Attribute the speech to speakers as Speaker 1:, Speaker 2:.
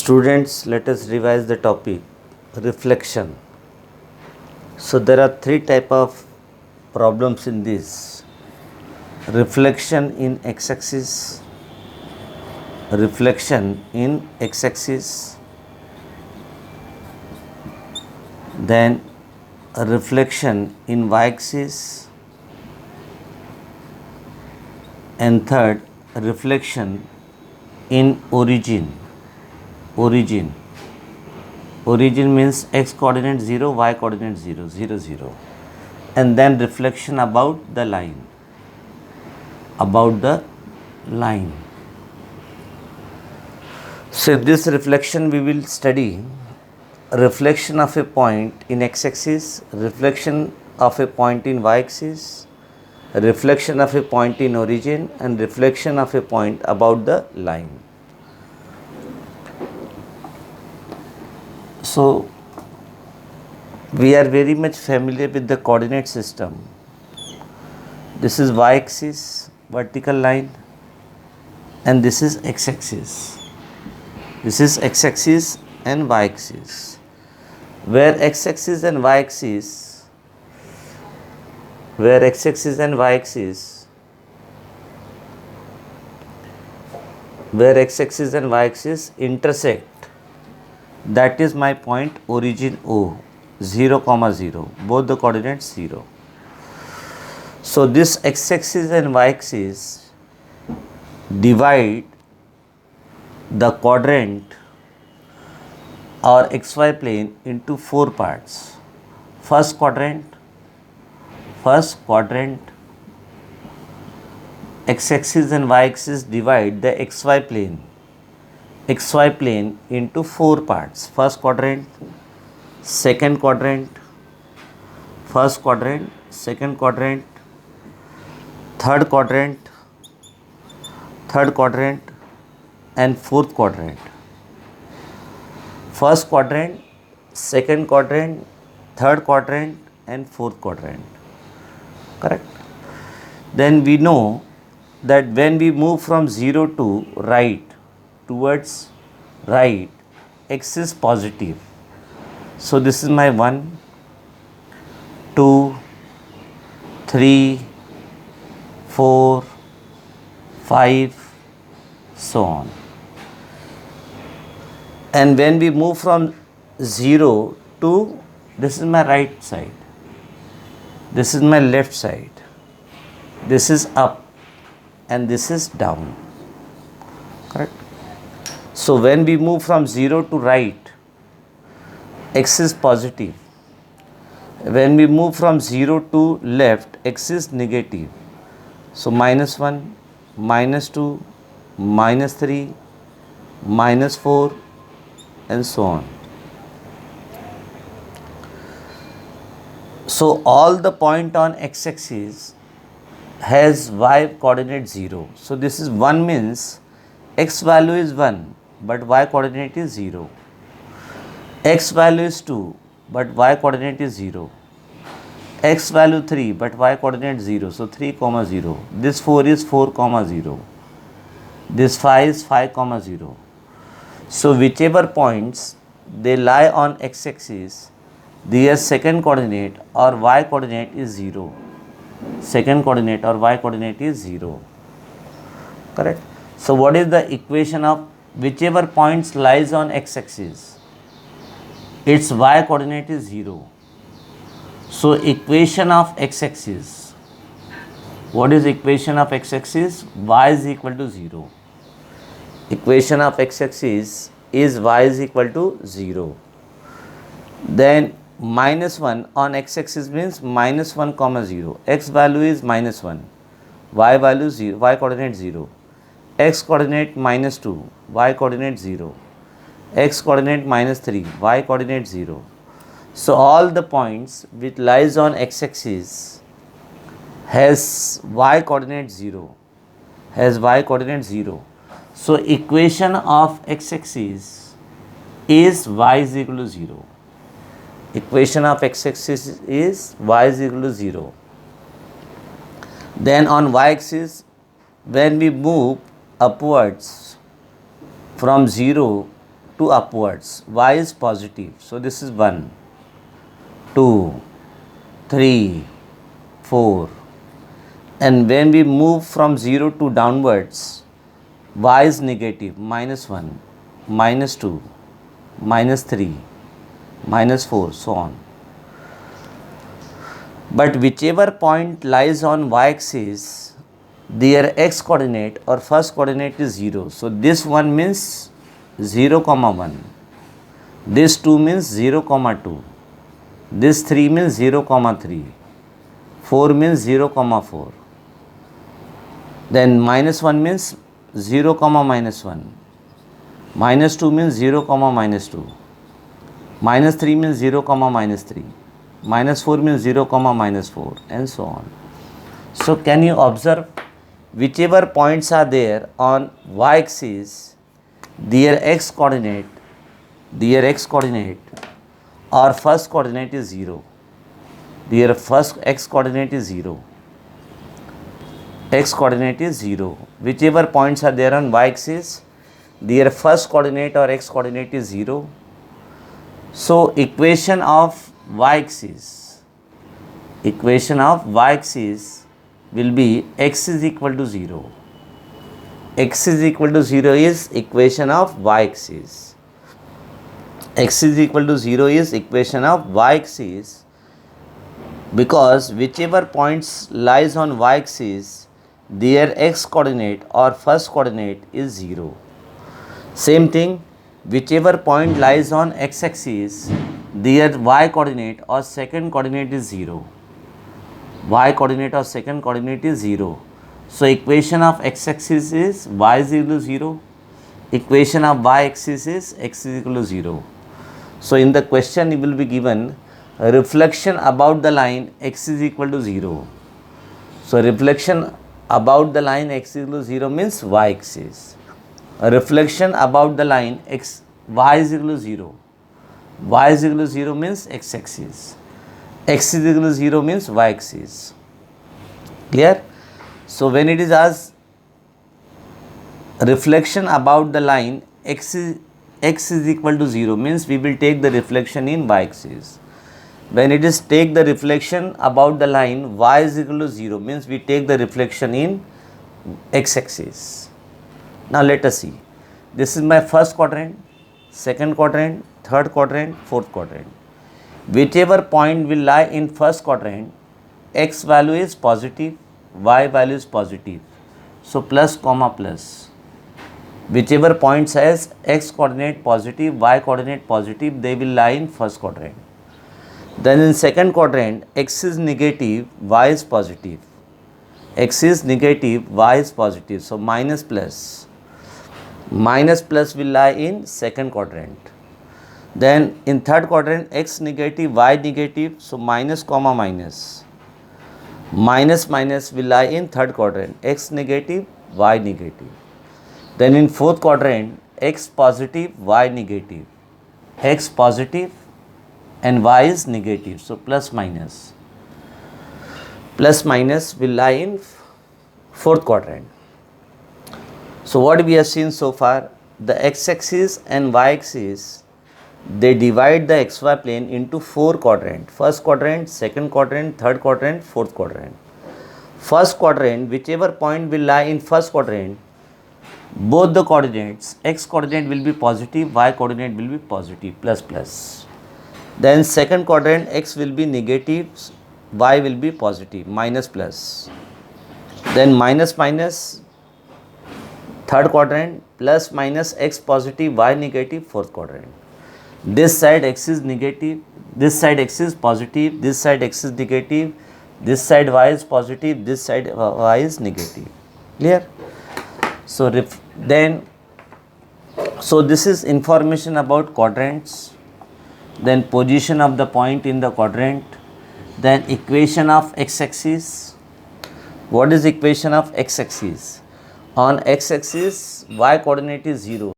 Speaker 1: Students, let us revise the topic reflection. So there are three type of problems in this: reflection in x-axis, reflection in x-axis, then a reflection in y-axis, and third, reflection in origin. Origin means x coordinate 0, y coordinate 0, 0, 0. And then reflection about the line. So in this reflection we will study reflection of a point in x-axis, reflection of a point in y-axis, reflection of a point in origin, and reflection of a point about the line. So we are very much familiar with the coordinate system. This is y-axis, vertical line, and this is x-axis. This is x-axis and y-axis, where x-axis and y-axis intersect. That is my point origin O, 0, 0, both the coordinates 0. So this x-axis and y-axis divide the quadrant or xy plane into 4 parts. First quadrant, x-axis and y-axis divide the xy plane into 4 parts. First quadrant, second quadrant, third quadrant, and fourth quadrant. First quadrant, second quadrant, third quadrant, and fourth quadrant. Correct? Then we know that when we move from 0 to right, towards right, x is positive. So this is my 1, 2, 3, 4, 5, so on. And when we move from 0 to, this is my right side, this is my left side, this is up, and this is down. Correct? So when we move from 0 to right, x is positive. When we move from 0 to left, x is negative. So -1, -2, -3, -4, and so on. So all the point on x-axis has y coordinate 0. So this is 1 means x value is 1, but y coordinate is 0. X value is 2, but y coordinate is 0. X value 3, but y coordinate 0. So 3, 0. This 4 is 4, 0. This 5 is 5, 0. So whichever points they lie on x-axis, their second coordinate or y coordinate is 0. Second coordinate or y coordinate is 0. Correct? So what is the equation of whichever points lies on x-axis? Its y coordinate is 0. So equation of x-axis. What is equation of x-axis? Y is equal to 0. Equation of x-axis is y is equal to 0. Then -1 on x-axis means -1, 0. X value is -1. Y value 0. Y coordinate 0. X coordinate -2. Y coordinate 0. X coordinate -3. Y coordinate 0. So all the points which lies on x-axis has y coordinate 0. So equation of x-axis is y is equal to 0. Equation of x-axis is y is equal to 0. Then on y-axis, when we move upwards from 0 to to upwards, y is positive. So this is 1, 2, 3, 4. And when we move from 0 to downwards, y is negative, -1, -2, -3, -4, so on. But whichever point lies on y-axis, their x coordinate or first coordinate is 0. So this one means 0, 1. This 2 means 0, 2. This 3 means 0, 3. 4 means 0, 4. Then -1 means 0, -1. -2 means 0, -2. -3 means 0, -3. -4 means 0, -4, and so on. So can you observe, whichever points are there on y-axis, their x coordinate or first coordinate is 0. Their first x coordinate is 0. X coordinate is 0. Whichever points are there on y-axis, their first coordinate or x coordinate is 0. So equation of y-axis will be x is equal to 0. X is equal to 0 is equation of y-axis. X is equal to 0 is equation of y-axis, because whichever points lies on y-axis, their x coordinate or first coordinate is 0. Same thing, whichever point lies on x-axis, their y coordinate or second coordinate is 0. Y coordinate or second coordinate is 0. So equation of x-axis is y is equal to 0. Equation of y-axis is x is equal to 0. So in the question it will be given a reflection about the line x is equal to 0. So reflection about the line x is equal to 0 means y-axis. A reflection about the line y is equal to 0. Y is equal to 0 means x-axis. X is equal to 0 means y-axis. Clear? So when it is as reflection about the line x is equal to 0 means we will take the reflection in y-axis. When it is take the reflection about the line y is equal to 0 means we take the reflection in x-axis. Now let us see. This is my first quadrant, second quadrant, third quadrant, fourth quadrant. Whichever point will lie in first quadrant, x value is positive, y value is positive. So plus, plus. Whichever point has x coordinate positive, y coordinate positive, they will lie in first quadrant. Then in second quadrant, x is negative, y is positive. X is negative, y is positive. So minus plus. Minus plus will lie in second quadrant. Then in third quadrant, x negative, y negative. So minus, minus. Minus minus will lie in third quadrant. X negative, y negative. Then in fourth quadrant, x positive, y negative. X positive and y is negative. So plus minus. Plus minus will lie in fourth quadrant. So what we have seen so far, the x-axis and y-axis, they divide the xy plane into 4 quadrants. First quadrant, second quadrant, third quadrant, fourth quadrant. First quadrant, whichever point will lie in first quadrant, both the coordinates, x coordinate will be positive, y coordinate will be positive, plus plus. Then second quadrant, x will be negative, y will be positive, minus plus. Then minus minus, third quadrant, plus minus, x positive, y negative, fourth quadrant. This side x is negative, this side x is positive, this side x is negative, this side y is positive, this side y is negative. Clear? So this is information about quadrants, then position of the point in the quadrant, then equation of x-axis. What is equation of x-axis? On x-axis, y coordinate is 0.